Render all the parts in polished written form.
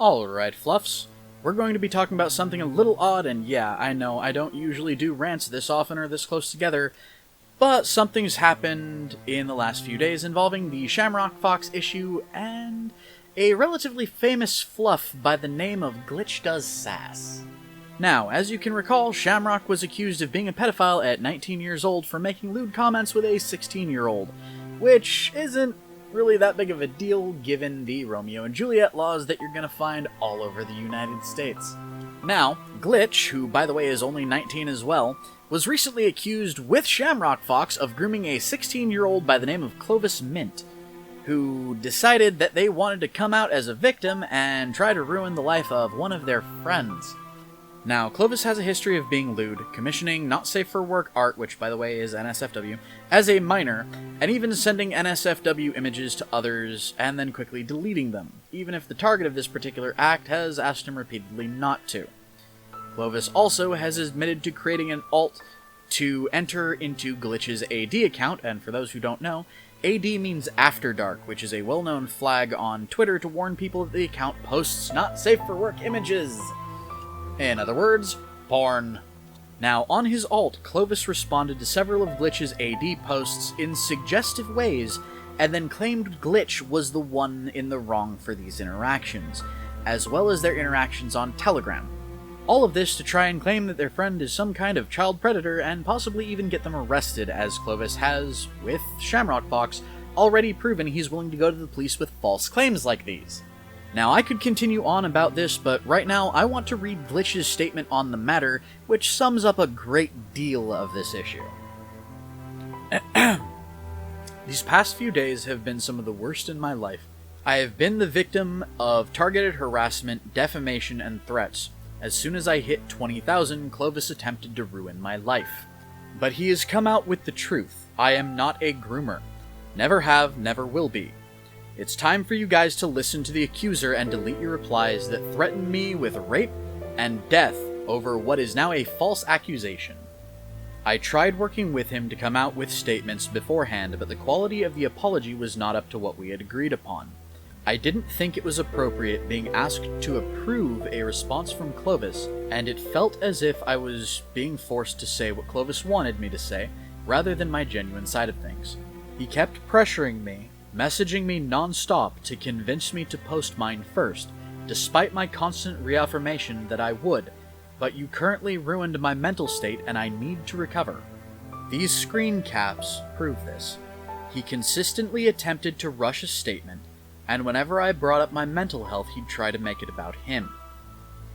Alright, Fluffs. We're going to be talking about something a little odd, and yeah, I know, I don't usually do rants this often or this close together, but something's happened in the last few days involving the Shamrock Fox issue and a relatively famous fluff by the name of Glitch Does Sass. Now, as you can recall, Shamrock was accused of being a pedophile at 19 years old for making lewd comments with a 16-year-old, which isn't really that big of a deal given the Romeo and Juliet laws that you're going to find all over the United States. Now, Glitch, who by the way is only 19 as well, was recently accused with Shamrock Fox of grooming a 16-year-old by the name of Clovis Mint, who decided that they wanted to come out as a victim and try to ruin the life of one of their friends. Now, Clovis has a history of being lewd, commissioning not safe for work art, which by the way is NSFW, as a minor, and even sending NSFW images to others and then quickly deleting them, even if the target of this particular act has asked him repeatedly not to. Clovis also has admitted to creating an alt to enter into Glitch's AD account, and for those who don't know, AD means After Dark, which is a well-known flag on Twitter to warn people that the account posts not safe for work images. In other words, porn. Now, on his alt, Clovis responded to several of Glitch's AD posts in suggestive ways, and then claimed Glitch was the one in the wrong for these interactions, as well as their interactions on Telegram. All of this to try and claim that their friend is some kind of child predator and possibly even get them arrested, as Clovis has, with Shamrock Fox, already proven he's willing to go to the police with false claims like these. Now, I could continue on about this, but right now I want to read Glitch's statement on the matter, which sums up a great deal of this issue. These past few days have been some of the worst in my life. I have been the victim of targeted harassment, defamation, and threats. As soon as I hit 20,000, Clovis attempted to ruin my life. But he has come out with the truth. I am not a groomer. Never have, never will be. It's time for you guys to listen to the accuser and delete your replies that threaten me with rape and death over what is now a false accusation. I tried working with him to come out with statements beforehand, but the quality of the apology was not up to what we had agreed upon. I didn't think it was appropriate being asked to approve a response from Clovis, and it felt as if I was being forced to say what Clovis wanted me to say, rather than my genuine side of things. He kept pressuring me, messaging me non-stop to convince me to post mine first, despite my constant reaffirmation that I would, but you currently ruined my mental state and I need to recover. These screen caps prove this. He consistently attempted to rush a statement, and whenever I brought up my mental health, he'd try to make it about him.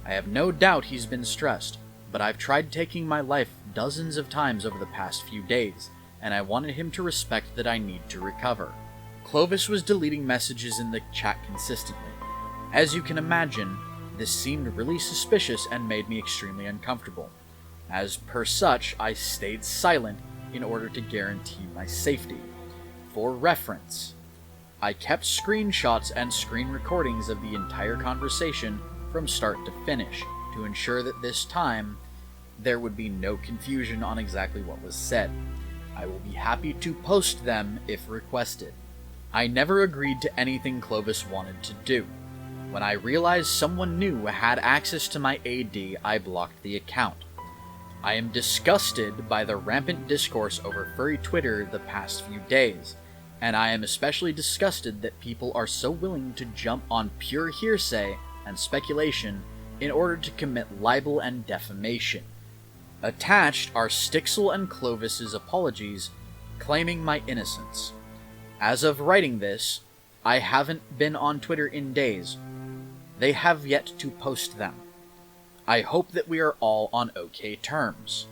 I have no doubt he's been stressed, but I've tried taking my life dozens of times over the past few days, and I wanted him to respect that I need to recover. Clovis was deleting messages in the chat consistently. As you can imagine, this seemed really suspicious and made me extremely uncomfortable. As per such, I stayed silent in order to guarantee my safety. For reference, I kept screenshots and screen recordings of the entire conversation from start to finish, to ensure that this time there would be no confusion on exactly what was said. I will be happy to post them if requested. I never agreed to anything Clovis wanted to do. When I realized someone new had access to my AD, I blocked the account. I am disgusted by the rampant discourse over furry Twitter the past few days, and I am especially disgusted that people are so willing to jump on pure hearsay and speculation in order to commit libel and defamation. Attached are Stixel and Clovis's apologies, claiming my innocence. As of writing this, I haven't been on Twitter in days. They have yet to post them. I hope that we are all on okay terms.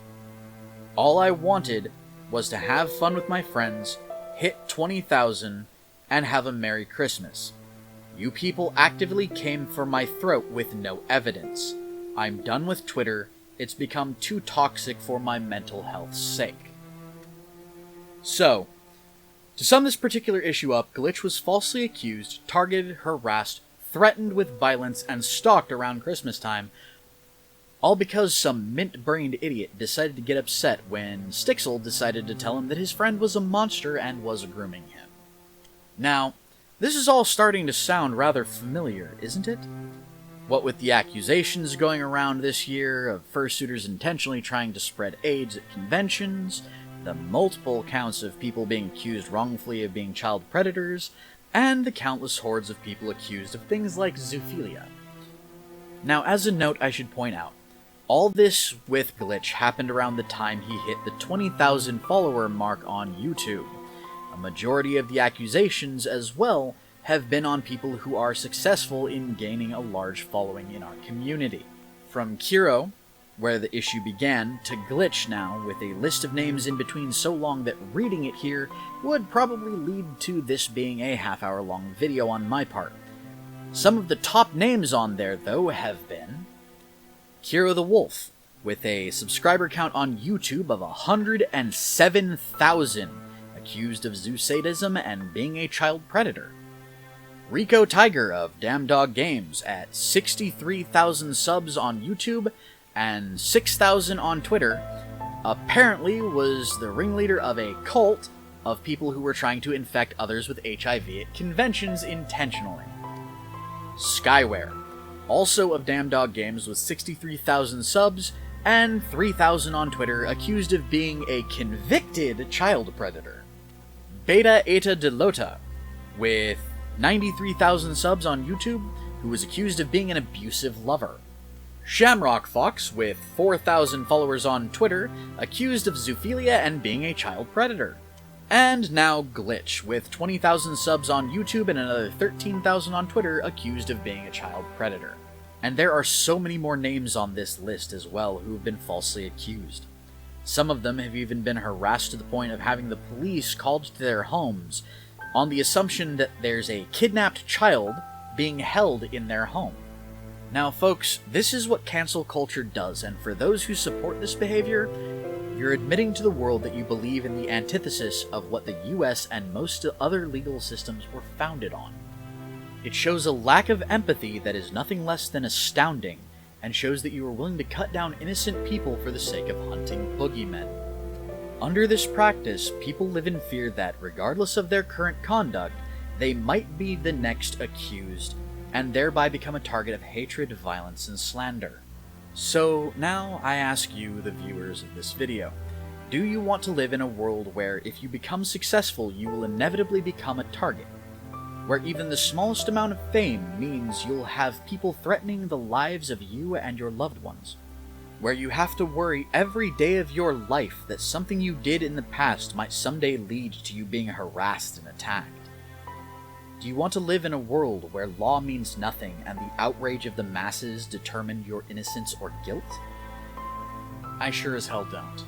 All I wanted was to have fun with my friends, hit 20,000, and have a Merry Christmas. You people actively came for my throat with no evidence. I'm done with Twitter. It's become too toxic for my mental health's sake. So, to sum this particular issue up, Glitch was falsely accused, targeted, harassed, threatened with violence, and stalked around Christmas time, all because some mint-brained idiot decided to get upset when Stixel decided to tell him that his friend was a monster and was grooming him. Now, this is all starting to sound rather familiar, isn't it? What with the accusations going around this year of fursuiters intentionally trying to spread AIDS at conventions, the multiple counts of people being accused wrongfully of being child predators, and the countless hordes of people accused of things like zoophilia. Now, as a note, I should point out, all this with Glitch happened around the time he hit the 20,000 follower mark on YouTube. A majority of the accusations as well have been on people who are successful in gaining a large following in our community. From Kiro, where the issue began, to Glitch now, with a list of names in between so long that reading it here would probably lead to this being a half-hour-long video on my part. Some of the top names on there, though, have been Kiro the Wolf, with a subscriber count on YouTube of 107,000, accused of zoo sadism and being a child predator. Rico Tiger of Damn Dog Games at 63,000 subs on YouTube and 6,000 on Twitter, apparently was the ringleader of a cult of people who were trying to infect others with HIV at conventions intentionally. Skyware, also of Damn Dog Games with 63,000 subs and 3,000 on Twitter, accused of being a convicted child predator. Beta Eta Delota, with 93,000 subs on YouTube, who was accused of being an abusive lover. Shamrock Fox, with 4,000 followers on Twitter, accused of zoophilia and being a child predator. And now Glitch, with 20,000 subs on YouTube and another 13,000 on Twitter, accused of being a child predator. And there are so many more names on this list as well who have been falsely accused. Some of them have even been harassed to the point of having the police called to their homes on the assumption that there's a kidnapped child being held in their home. Now folks, this is what cancel culture does, and for those who support this behavior, you're admitting to the world that you believe in the antithesis of what the US and most other legal systems were founded on. It shows a lack of empathy that is nothing less than astounding, and shows that you are willing to cut down innocent people for the sake of hunting boogeymen. Under this practice, people live in fear that, regardless of their current conduct, they might be the next accused, and thereby become a target of hatred, violence, and slander. So now I ask you, the viewers of this video, do you want to live in a world where if you become successful you will inevitably become a target? Where even the smallest amount of fame means you'll have people threatening the lives of you and your loved ones? Where you have to worry every day of your life that something you did in the past might someday lead to you being harassed and attacked? Do you want to live in a world where law means nothing and the outrage of the masses determine your innocence or guilt? I sure as hell don't.